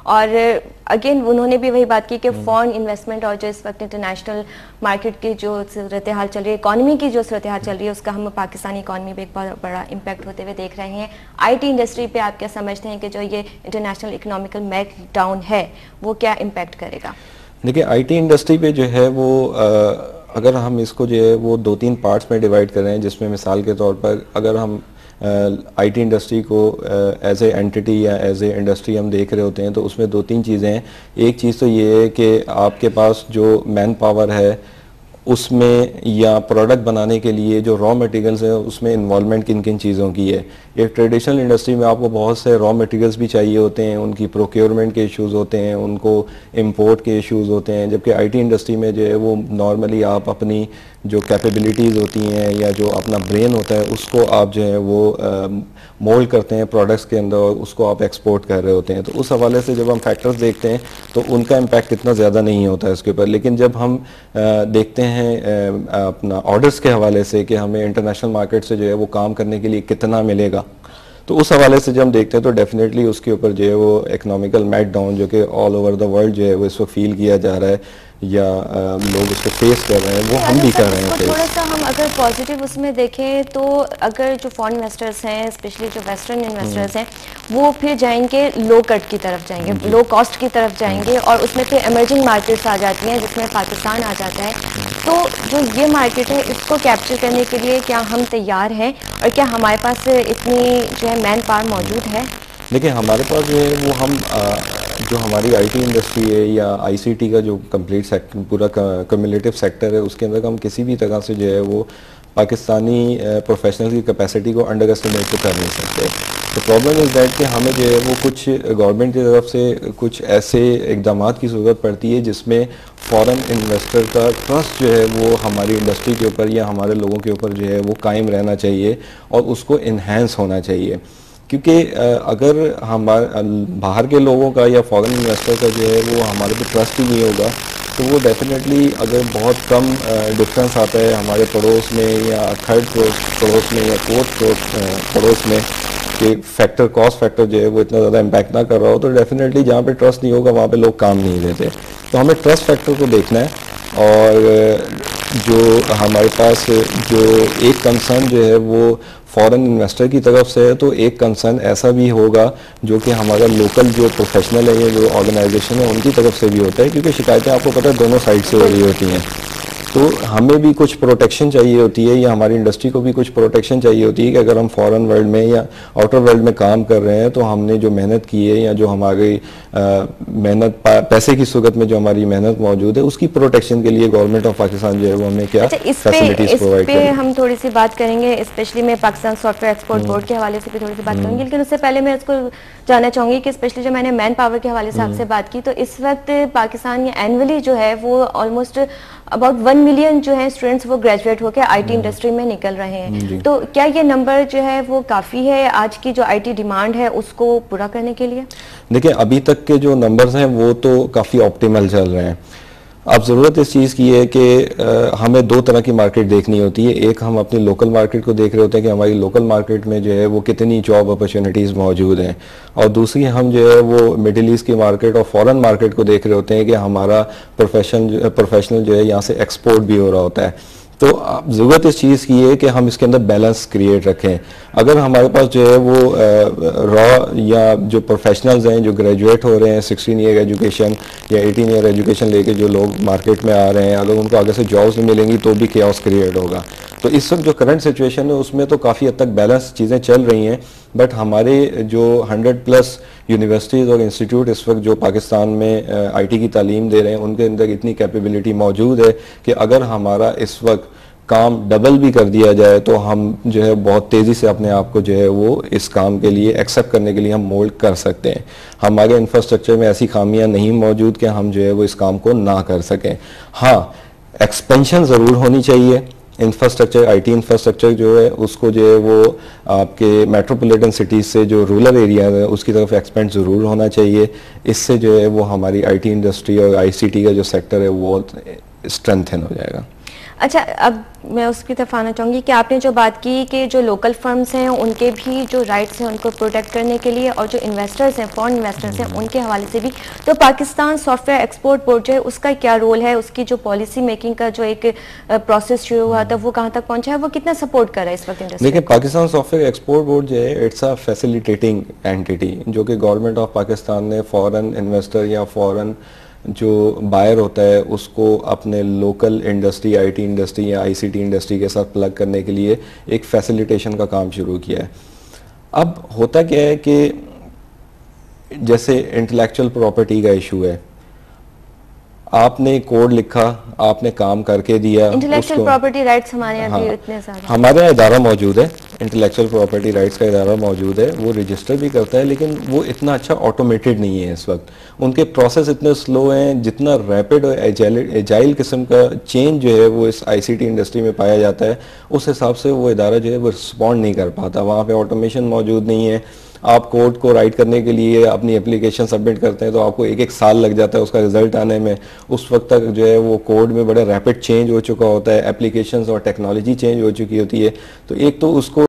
और अगेन उन्होंने भी वही बात की कि फॉरेन इन्वेस्टमेंट और जो इस वक्त इंटरनेशनल मार्केट की जो सूरत हाल चल रही है, इकॉनमी की जो सूरत हाल चल रही है, उसका हम पाकिस्तानी इकॉनमी पे एक बहुत बड़ा इम्पैक्ट होते हुए देख रहे हैं। IT इंडस्ट्री पे आप क्या समझते हैं कि जो ये इंटरनेशनल इकोनॉमिकल मेल्टडाउन है वो क्या इम्पैक्ट करेगा? देखिए, IT इंडस्ट्री पे जो है वो अगर हम इसको जो है वो 2-3 पार्ट्स में डिवाइड कर रहे हैं, जिसमें मिसाल के तौर पर अगर हम IT इंडस्ट्री को एज ए एंटिटी या एज ए इंडस्ट्री हम देख रहे होते हैं, तो उसमें 2-3 चीज़ें हैं। एक चीज़ तो ये है कि आपके पास जो मैन पावर है उसमें या प्रोडक्ट बनाने के लिए जो रॉ मटेरियल्स है उसमें इन्वॉल्वमेंट किन किन चीज़ों की है। एक ट्रेडिशनल इंडस्ट्री में आपको बहुत से रॉ मटेरियल्स भी चाहिए होते हैं, उनकी प्रोक्योरमेंट के इश्यूज़ होते हैं, उनको इंपोर्ट के इश्यूज़ होते हैं, जबकि IT इंडस्ट्री में जो है वो नॉर्मली आप अपनी जो कैपेबिलिटीज़ होती हैं या जो अपना ब्रेन होता है उसको आप जो है वो मोल्ड करते हैं प्रोडक्ट्स के अंदर और उसको आप एक्सपोर्ट कर रहे होते हैं। तो उस हवाले से जब हम फैक्टर्स देखते हैं तो उनका इम्पैक्ट इतना ज़्यादा नहीं होता है इसके ऊपर। लेकिन जब हम देखते हैं अपना ऑर्डर्स के हवाले से कि हमें इंटरनेशनल मार्केट से जो है वो काम करने के लिए कितना मिलेगा, तो उस हवाले से जब हम देखते हैं तो डेफिनेटली उसके ऊपर जो है वो इकोनॉमिकल मेल्टडाउन जो कि ऑल ओवर द वर्ल्ड जो है वो इसको फील किया जा रहा है या लोग उसको फेस कर रहे हैं, वो हम भी कर रहे हैं। थोड़ा सा हम अगर पॉजिटिव उसमें देखें तो अगर जो फॉरेन इन्वेस्टर्स हैं, स्पेशली जो वेस्टर्न इन्वेस्टर्स हैं, वो फिर जाएंगे लो कट की तरफ जाएंगे, लो कॉस्ट की तरफ जाएंगे और उसमें फिर एमर्जिंग मार्केट्स आ जाती हैं जिसमें पाकिस्तान आ जाता है। तो जो ये मार्केट है इसको कैप्चर करने के लिए क्या हम तैयार हैं और क्या हमारे पास इतनी जो है मैन पावर मौजूद है? देखिए, हमारे पास जो है वो हम जो हमारी IT इंडस्ट्री है या ICT का जो कंप्लीट सेक्टर पूरा कम्युलेटिव सेक्टर है उसके अंदर हम किसी भी तरह से जो है वो पाकिस्तानी प्रोफेशनल की कैपेसिटी को अंडर एस्टिमेट तो कर नहीं सकते। तो प्रॉब्लम इज़ दैट कि हमें जो है वो कुछ गवर्नमेंट की तरफ से कुछ ऐसे इकदाम की ज़रूरत पड़ती है जिसमें फॉरेन इन्वेस्टर का ट्रस्ट जो है वो हमारी इंडस्ट्री के ऊपर या हमारे लोगों के ऊपर जो है वो कायम रहना चाहिए और उसको इन्हेंस होना चाहिए। क्योंकि अगर हमारे बाहर के लोगों का या फॉरेन इन्वेस्टर का जो है वो हमारे पे ट्रस्ट ही नहीं होगा तो वो डेफिनेटली अगर बहुत कम डिफरेंस आता है हमारे पड़ोस में या थर्ड पड़ोस में या फोर्थ पड़ोस में कि फैक्टर कॉस्ट फैक्टर जो है वो इतना ज़्यादा इम्पैक्ट ना कर रहा हो, तो डेफिनेटली जहाँ पे ट्रस्ट नहीं होगा वहाँ पे लोग काम नहीं देते। तो हमें ट्रस्ट फैक्टर को देखना है और जो हमारे पास जो एक कंसर्न जो है वो फॉरेन इन्वेस्टर की तरफ से है, तो एक कंसर्न ऐसा भी होगा जो कि हमारा लोकल जो प्रोफेशनल है या जो ऑर्गेनाइजेशन है उनकी तरफ से भी होता है, क्योंकि शिकायतें आपको पता है दोनों साइड से हो रही होती हैं। तो हमें भी कुछ प्रोटेक्शन चाहिए होती है या हमारी इंडस्ट्री को भी कुछ प्रोटेक्शन चाहिए होती है कि अगर हम फॉरेन वर्ल्ड में या आउटर वर्ल्ड में काम कर रहे हैं तो हमने जो मेहनत की है या जो हमारी मेहनत पैसे की सूरत में जो हमारी मेहनत मौजूद है उसकी प्रोटेक्शन के लिए गवर्नमेंट ऑफ पाकिस्तान जो है वो हमें क्या फैसिलिटीज प्रोवाइड करें। हम थोड़ी सी बात करेंगे, स्पेशली मैं पाकिस्तान सॉफ्टवेयर एक्सपोर्ट बोर्ड के हवाले से भी थोड़ी सी बात करूंगी, लेकिन उससे पहले मैं इसको जानना चाहूंगी कि स्पेशली जो मैंने मैन पावर के हवाले से आपसे बात की, तो इस वक्त पाकिस्तान एनुअली जो है वो ऑलमोस्ट अबाउट 1 मिलियन जो है स्टूडेंट्स वो ग्रेजुएट होकर IT इंडस्ट्री में निकल रहे हैं। तो क्या ये नंबर जो है वो काफ़ी है आज की जो IT डिमांड है उसको पूरा करने के लिए? देखिए, अभी तक के जो नंबर्स हैं वो तो काफ़ी ऑप्टिमल चल रहे हैं। अब ज़रूरत इस चीज़ की है कि हमें दो तरह की मार्केट देखनी होती है। एक हम अपनी लोकल मार्केट को देख रहे होते हैं कि हमारी लोकल मार्केट में जो है वो कितनी जॉब अपॉर्चुनिटीज़ मौजूद हैं, और दूसरी हम जो है वो मिडिल ईस्ट की मार्केट और फॉरेन मार्केट को देख रहे होते हैं कि हमारा प्रोफेशनल जो है यहाँ से एक्सपोर्ट भी हो रहा होता है। तो ज़रूरत इस चीज़ की है कि हम इसके अंदर बैलेंस क्रिएट रखें। अगर हमारे पास जो है वो रॉ या जो प्रोफेशनल्स हैं जो ग्रेजुएट हो रहे हैं 16 ईयर एजुकेशन या 18 ईयर एजुकेशन लेके जो लोग मार्केट में आ रहे हैं, अगर उनको आगे से जॉब्स नहीं मिलेंगी तो भी chaos क्रिएट होगा। तो इस वक्त जो करंट सिचुएशन है उसमें तो काफ़ी हद तक बैलेंस चीज़ें चल रही हैं, बट हमारे जो 100+ यूनिवर्सिटीज़ और इंस्टीट्यूट इस वक्त जो पाकिस्तान में IT की तालीम दे रहे हैं उनके अंदर इतनी कैपेबिलिटी मौजूद है कि अगर हमारा इस वक्त काम डबल भी कर दिया जाए तो हम जो है बहुत तेज़ी से अपने आप को जो है वो इस काम के लिए एक्सेप्ट करने के लिए हम मोल्ड कर सकते हैं। हमारे इंफ्रास्ट्रक्चर में ऐसी खामियां नहीं मौजूद कि हम जो है वो इस काम को ना कर सकें। हाँ, एक्सपेंशन ज़रूर होनी चाहिए। इंफ्रास्ट्रक्चर IT इंफ्रास्ट्रक्चर जो है उसको जो है वो आपके मेट्रोपॉलिटन सिटीज़ से जो रूरल एरिया है उसकी तरफ एक्सपेंड ज़रूर होना चाहिए। इससे जो है वो हमारी IT इंडस्ट्री और ICT का जो सेक्टर है वो स्ट्रेंथन हो जाएगा। अच्छा, अब मैं उसकी तरफ आना चाहूँगी कि आपने जो बात की कि जो लोकल फर्म्स हैं उनके भी जो राइट्स हैं उनको प्रोटेक्ट करने के लिए, और जो इन्वेस्टर्स हैं, फॉरेन इन्वेस्टर्स हैं, उनके हवाले से भी, तो पाकिस्तान सॉफ्टवेयर एक्सपोर्ट बोर्ड जो है उसका क्या रोल है? उसकी जो पॉलिसी मेकिंग का जो एक प्रोसेस शुरू हुआ था वो कहाँ तक पहुँचा है? वो कितना सपोर्ट कर रहा है इस वक्त इंडस्ट्री? देखिए, पाकिस्तान सॉफ्टवेयर एक्सपोर्ट बोर्ड जो है इट्स अ फैसिलिटेटिंग एंटिटी, जो कि गवर्नमेंट ऑफ पाकिस्तान ने फॉरेन इन्वेस्टर या फॉरेन जो बायर होता है उसको अपने लोकल इंडस्ट्री, आईटी इंडस्ट्री या आईसीटी इंडस्ट्री के साथ प्लग करने के लिए एक फैसिलिटेशन का काम शुरू किया है। अब होता क्या है कि जैसे इंटेलेक्चुअल प्रॉपर्टी का इशू है, आपने कोड लिखा, आपने काम करके दिया, इंटेलेक्चुअल प्रॉपर्टी राइट्स हमारे यहाँ भी इतने ज़्यादा, हमारे यहाँ इदारा मौजूद है, इंटेलेक्चुअल प्रॉपर्टी राइट्स का इदारा मौजूद है, वो रजिस्टर भी करता है, लेकिन वो इतना अच्छा ऑटोमेटेड नहीं है इस वक्त। उनके प्रोसेस इतने स्लो हैं, जितना रैपिड और एजाइल किस्म का चेंज जो है वो इस आईसीटी इंडस्ट्री में पाया जाता है, उस हिसाब से वो इदारा जो है वो रिस्पॉन्ड नहीं कर पाता। वहाँ पे ऑटोमेशन मौजूद नहीं है। आप कोड को राइट करने के लिए अपनी एप्लीकेशन सबमिट करते हैं तो आपको एक साल लग जाता है उसका रिजल्ट आने में। उस वक्त तक जो है वो कोड में बड़ा रैपिड चेंज हो चुका होता है, एप्लीकेशंस और टेक्नोलॉजी चेंज हो चुकी होती है। तो एक तो उसको